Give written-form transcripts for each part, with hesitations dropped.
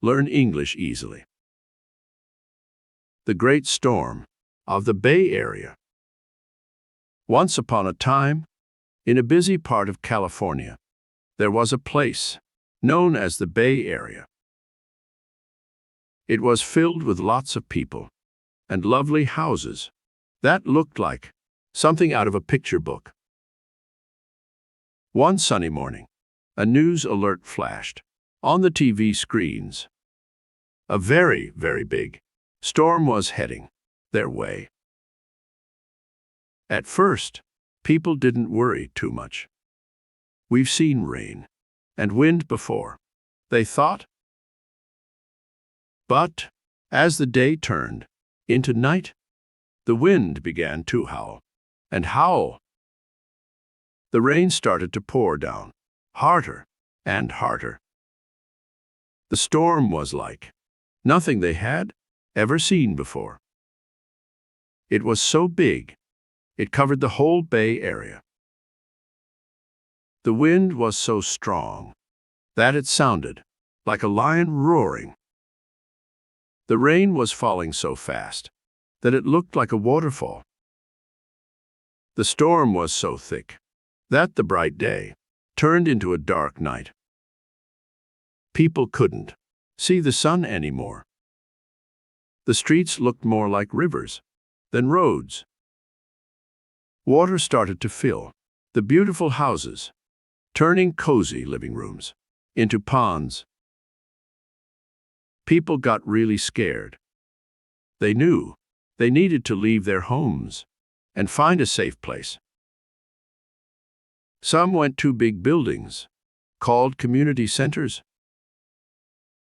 Learn English easily. The Great Storm of the Bay Area. Once upon a time, in a busy part of California, there was a place known as the Bay Area. It was filled with lots of people and lovely houses that looked like something out of a picture book. One sunny morning, a news alert flashed on the TV screens. A very, very big storm was heading their way. At first, people didn't worry too much. We've seen rain and wind before, they thought. But as the day turned into night, the wind began to howl and howl. The rain started to pour down, harder and harder. The storm was like nothing they had ever seen before. It was so big, it covered the whole Bay Area. The wind was so strong that it sounded like a lion roaring. The rain was falling so fast that it looked like a waterfall. The storm was so thick that the bright day turned into a dark night. People couldn't see the sun anymore. The streets looked more like rivers than roads. Water started to fill the beautiful houses, turning cozy living rooms into ponds. People got really scared. They knew they needed to leave their homes and find a safe place. Some went to big buildings, called community centers.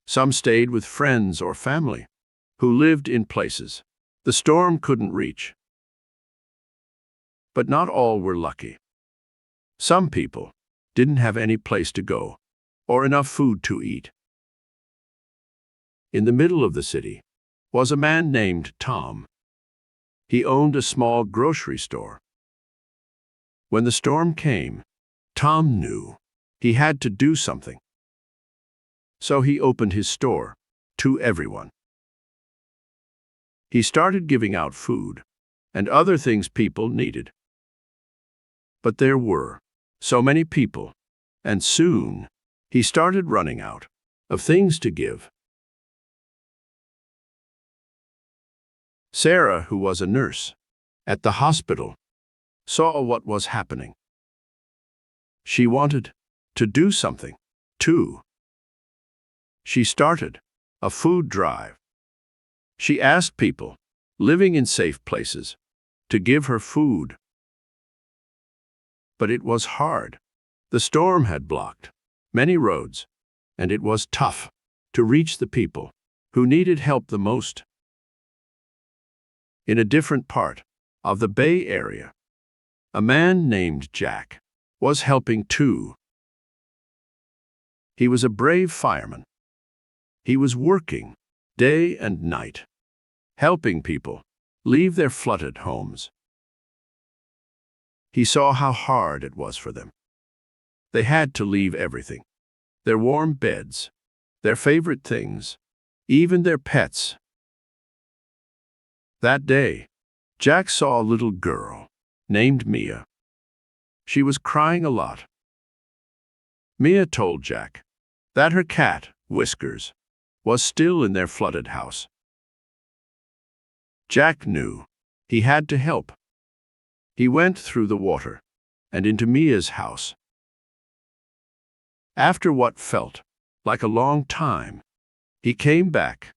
Some stayed with friends or family who lived in places the storm couldn't reach. But not all were lucky. Some people didn't have any place to go or enough food to eat. In the middle of the city was a man named Tom. He owned a small grocery store. When the storm came, Tom knew he had to do something. So he opened his store to everyone. He started giving out food and other things people needed. But there were so many people, and soon he started running out of things to give. Sarah, who was a nurse at the hospital, saw what was happening. She wanted to do something, too. She started a food drive. She asked people living in safe places to give her food. But it was hard. The storm had blocked many roads, and it was tough to reach the people who needed help the most. In a different part of the Bay Area, a man named Jack was helping too. He was a brave fireman. He was working day and night, helping people leave their flooded homes. He saw how hard it was for them. They had to leave everything, their warm beds, their favorite things, even their pets. That day, Jack saw a little girl named Mia. She was crying a lot. Mia told Jack that her cat, Whiskers, was still in their flooded house. Jack knew he had to help. He went through the water and into Mia's house. After what felt like a long time, he came back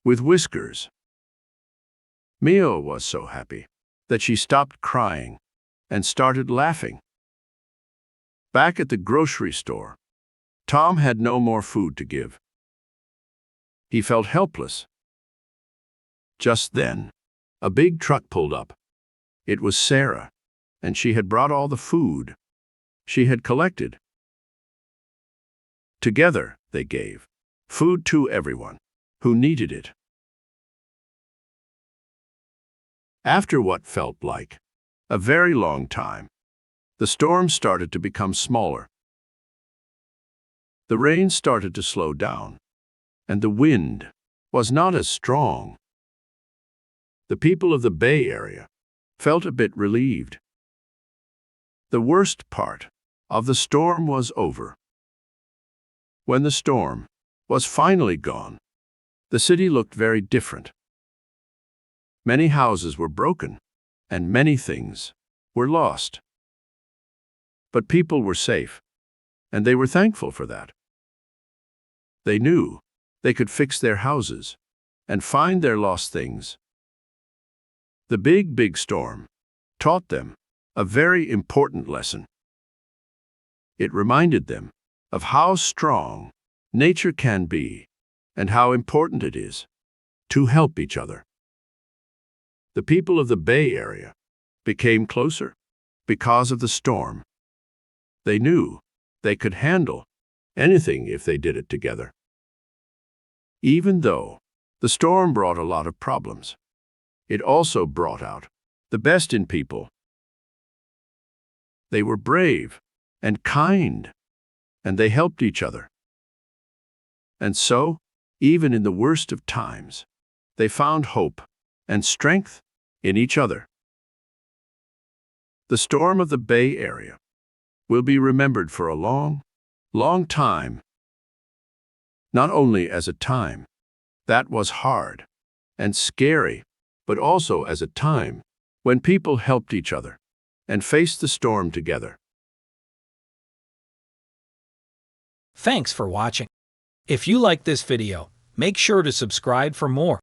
with Whiskers. Mia was so happy that she stopped crying and started laughing. Back at the grocery store, Tom had no more food to give. He felt helpless. Just then, a big truck pulled up. It was Sarah, and she had brought all the food she had collected. Together, they gave food to everyone who needed it. After what felt like a very long time, the storm started to become smaller. The rain started to slow down, and the wind was not as strong. The people of the Bay Area felt a bit relieved. The worst part of the storm was over. When the storm was finally gone, the city looked very different. Many houses were broken, and many things were lost. But people were safe, and they were thankful for that. They knew they could fix their houses and find their lost things. The big storm taught them a very important lesson. It reminded them of how strong nature can be and how important it is to help each other. The people of the Bay Area became closer because of the storm. They knew they could handle anything if they did it together. Even though the storm brought a lot of problems, it also brought out the best in people. They were brave and kind, and they helped each other. And so, even in the worst of times, they found hope and strength in each other. The storm of the Bay Area will be remembered for a long, long time. Not only as a time that was hard and scary, but also as a time when people helped each other and faced the storm together. Thanks for watching. If you like this video, make sure to subscribe for more.